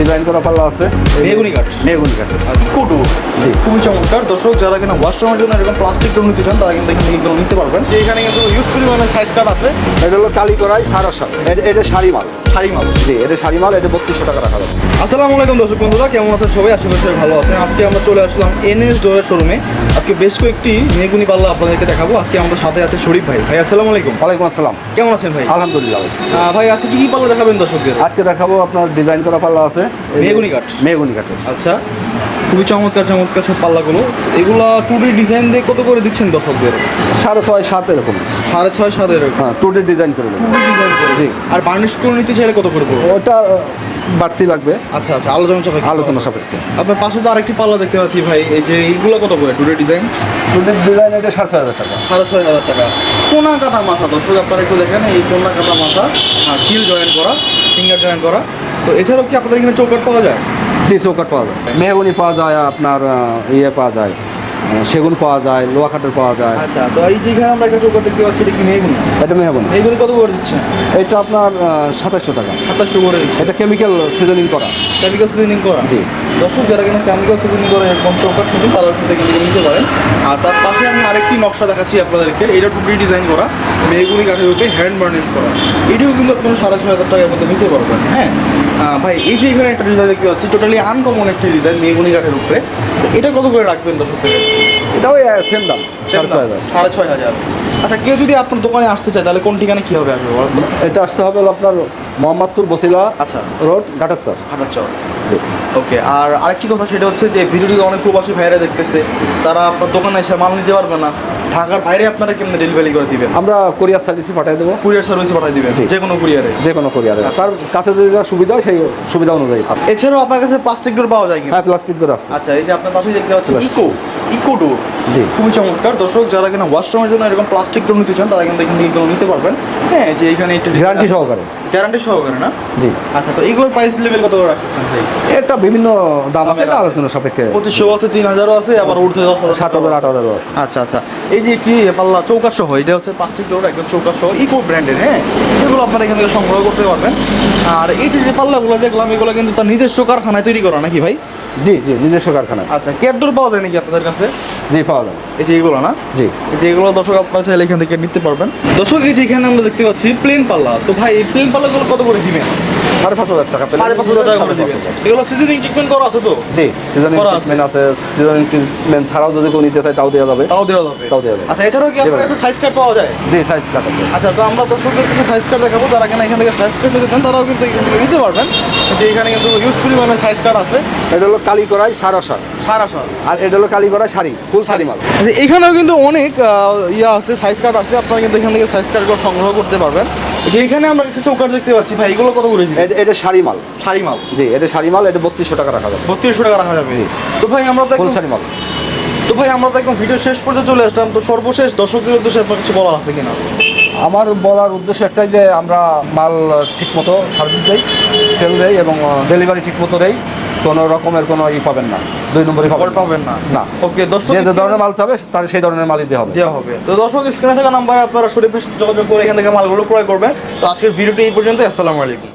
Design করা পাল্লা আছে মেহগনি কাঠ। মেহগনি কাঠ। আচ্ছা কুটু জি। খুবই চমৎকার। দর্শক যারা কিনা ওয়াশরুমের জন্য এরকম প্লাস্টিক ডোর নিতে চান তারা কিন্তু এখান থেকে এগুলো নিতে পারবেন। যে এখানে কিন্তু ইউজ পরিমাণে সাইজ কাঠ আছে। এটা হলো কালি করাই 7.5। এটা শাড়ি মাল। শাড়ি মাল। জি, এটা শাড়ি মাল। এটা 3200 টাকা রাখা যাবে। আসসালামু আলাইকুম দর্শক বন্ধুরা, কেমন আছেন সবাই? আশা করি সবাই ভালো আছেন। আজকে আমরা চলে আসলাম এনএস ডোরের শোরুমে। আজকে বেশ কয়েকটি মেহগনি পাল্লা আপনাদেরকে দেখাবো। আজকে আমাদের সাথে আছে শরীফ ভাই। ভাই আসসালামু আলাইকুম। ওয়ালাইকুম আসসালাম। কেমন আছেন ভাই? আলহামদুলিল্লাহ। ভাই আজকে কি পাল্লা দেখাবেন দর্শকদের? আজকে দেখাবো আপনার ডিজাইন করা পাল্লা আছে মেহগনি কাঠ। মেহগনি কাঠের। আচ্ছা খুবই চমৎকার চমৎকার সব পাল্লাগুলো। এগুলা টুডি ডিজাইন দিয়ে কত করে দিচ্ছেন দর্শকদের? 6.5 7 এরকম। 6.5 7 এরকম। হ্যাঁ, টুডে ডিজাইন করে দেবো। ডিজাইন করে। জি। আর বার্নিশ করে নিতে চাইলে কত করে পড়বে? ওটা বাড়তি লাগবে। আচ্ছা আচ্ছা, আলোচনা সাপেক্ষে। আলোচনা সাপেক্ষে। আপনার পাশে তো আরেকটি পাল্লা দেখতে পাচ্ছি ভাই, এই যে এইগুলো কত করে টুডে ডিজাইন? টুডে ডিজাইন এটা 6.5 টাকা। 6,500 টাকা। কোনা কাটা মাথা দর্শক আপনারা একটু দেখেন, এই কোনা কাটা মাথা আর কিল জয়েন করা, ফিঙ্গার জয়েন করা। তো এছাড়াও কি আপনাদের এখানে চৌকাঠ পাওয়া যায়? জি, চৌকাঠ পাওয়া যায়, মেহগনি পাওয়া যায়, আপনার ইয়ে পাওয়া যায়, সেগুন পাওয়া যায়, লোহা কাঠের পাওয়া যায়। আচ্ছা, তো এই যে এখানে আমরা একটা চৌকাঠ দেখতে পাচ্ছি, এটা কি মেহগুনি? এটা মেহগনি। মেহগুনি কত করে দিচ্ছেন? এটা আপনার 2700 টাকা। 2700 করে দিচ্ছে। এটা কেমিক্যাল সিজনিং করা। কেমিক্যাল সিজনিং করা? জি। দর্শক যারা কিনা কেমিক্যাল সিজনিং করে এরকম চৌকাঠ নেবেন তারা থেকে নিতে পারেন। আর তার পাশে আমি আরেকটি নকশা দেখাচ্ছি আপনাদেরকে। এটা টুকরি ডিজাইন করা, মেহগুনি কাঠের উপরে হ্যান্ড বার্নিশ করা। এটিও কিন্তু আপনারা 6,500 টাকার মধ্যে নিতে পারবেন। হ্যাঁ ভাই, এই যে এখানে একটা ডিজাইন দেখতে পাচ্ছি, টোটালি আনকমন একটি ডিজাইন মেহগুনি কাঠের উপরে। তো এটা কত করে রাখবেন দর্শক থেকে? এটাও সেম দাম, 6,500। 6,500। আচ্ছা, কেউ যদি আপনার দোকানে আসতে চায় তাহলে কোন ঠিকানে কীভাবে আসবে বলেন তো? এটা আসতে হবে হলো আপনার মোহাম্মদপুর বসিলা আচ্ছা রোড, ঘাটারচর। হাটাচর। ওকে, আর আরেকটি কথা সেটা হচ্ছে যে ভিডিওটি অনেক প্রবাসী ভাইরা দেখতেছে, তারা আপনার দোকানে এসে মাল নিতে পারবে না। ঢাকার বাইরে আপনারা কেমনে ডেলিভারি করে দিবেন? আমরা কুরিয়ার সার্ভিসে পাঠিয়ে দেবো। কুরিয়ার সার্ভিসে পাঠিয়ে দিবেন? জি। যে কোনো কুরিয়ারে? যে কোনো কুরিয়ারে, তার কাছে যে যা সুবিধা হয় সেই সুবিধা অনুযায়ী। এছাড়াও আপনার কাছে প্লাস্টিক ডোর পাওয়া যায় কি? হ্যাঁ, প্লাস্টিক ধরে আছে। আচ্ছা, এই যে আপনার পাশে দেখতে পাচ্ছেন ইকো ডোর। জি। খুবই চমৎকার। দর্শক যারা কিনা ওয়াশরুমের জন্য এরকম প্লাস্টিক ডোর নিতে চান তারা কিন্তু এখান থেকে এগুলো নিতে পারবেন। হ্যাঁ, যে এখানে একটা গ্যারান্টি সহকারে। গ্যারান্টি সহকারে না? জি। আচ্ছা, তো এইগুলোর প্রাইস লেভেল কত করে রাখতেছেন ভাই? এটা বিভিন্ন দাম আছে, এটা আলোচনা সাপেক্ষে। 2500 আছে, 3000 আছে, আবার ঊর্ধ্বে 10,000 7,000 8,000 আছে। আচ্ছা আচ্ছা, এই যে একটি পাল্লা চৌকাঠ সহ, এটা হচ্ছে প্লাস্টিক ডোর, একদম চৌকাঠ সহ ইকো ব্র্যান্ডের। হ্যাঁ, এগুলো আপনারা এখান থেকে সংগ্রহ করতে পারবেন। আর এই যে পাল্লাগুলো দেখলাম, এগুলো কিন্তু তার নিজস্ব কারখানায় তৈরি করা নাকি ভাই? জি জি, নিজস্ব কারখানায়। আচ্ছা, ক্যাট ডোর পাওয়া যায় নাকি আপনাদের কাছে? জি, পাওয়া যায়। এই যে এগুলো না? জি। এই যে এগুলো দর্শক আপনারা চাইলে এখান থেকে নিতে পারবেন। দর্শক এই যে এখানে আমরা দেখতে পাচ্ছি প্লেন পাল্লা। তো ভাই এই প্লেন পাল্লাগুলো কত করে দিবেন? 5,500 টাকা। 5,500 টাকা করে দিবেন। এগুলো সিজনিং ট্রিটমেন্ট করা আছে তো? জি, সিজনিং করা আছে। ট্রিটমেন্ট আছে। সিজনিং ট্রিটমেন্ট ছাড়াও যদি কেউ নিতে চায় তাও দেওয়া যাবে। তাও দেওয়া যাবে? তাও দেওয়া যাবে। আচ্ছা, এছাড়াও কি আপনার কাছে সাইজ কার্ড পাওয়া যায়? জি, সাইজ কাট আছে। আচ্ছা, তো আমরা দর্শকদের কিছু সাইজ কার্ড দেখাবো। যারা কিনা এখান থেকে সাইজ কার্ড নিতে চান তারাও কিন্তু এখান থেকে নিতে পারবেন। যে এখানে কিন্তু ইউজ পরিমাণে সাইজ কার্ড আছে। এটা হলো কালি করাই 7.5। সারা আর এটা হলো কালি করাই শাড়ি, ফুল শাড়ি মাল। আচ্ছা, এখানেও কিন্তু অনেক ইয়ে আছে, সাইজ কার্ড আছে। আপনারা কিন্তু এখান থেকে সাইজ কার্ডগুলো সংগ্রহ করতে পারবেন। যে এখানে আমরা কিছু চৌকাঠ দেখতে পাচ্ছি ভাই, এগুলো কত করে দিবেন? এটা শাড়ি মাল। শাড়ি মাল? জি, এটা শাড়ি মাল। এটা 3200 টাকা রাখা যাবে। 3200 টাকা রাখা যাবে? জি। তো ভাই আমরা তো ফুল একদম শাড়ি মাল। ভিডিও শেষ পর্যন্ত চলে আসলাম। তো সর্বশেষ দর্শকদের উদ্দেশ্যে আপনার কিছু বলার আছে কিনা? আমার বলার উদ্দেশ্য একটাই যে আমরা মাল ঠিকমতো সার্ভিস দেই, সেল দেই এবং ডেলিভারি ঠিকমতো দেই। কোনো রকমের কোনো পাবেন না, 2 নম্বরই পাবেন না? না। ওকে, দর্শক যে ধরনের মাল চাবে তার সেই ধরনের মালই দেওয়া হবে। দেওয়া হবে। তো দর্শক স্ক্রিনে থাকা নাম্বারে আপনারা শরীফের সাথে যোগাযোগ করে এখান থেকে মালগুলো ক্রয় করবেন। তো আজকের ভিডিওটি এই পর্যন্ত। আসসালামু আলাইকুম।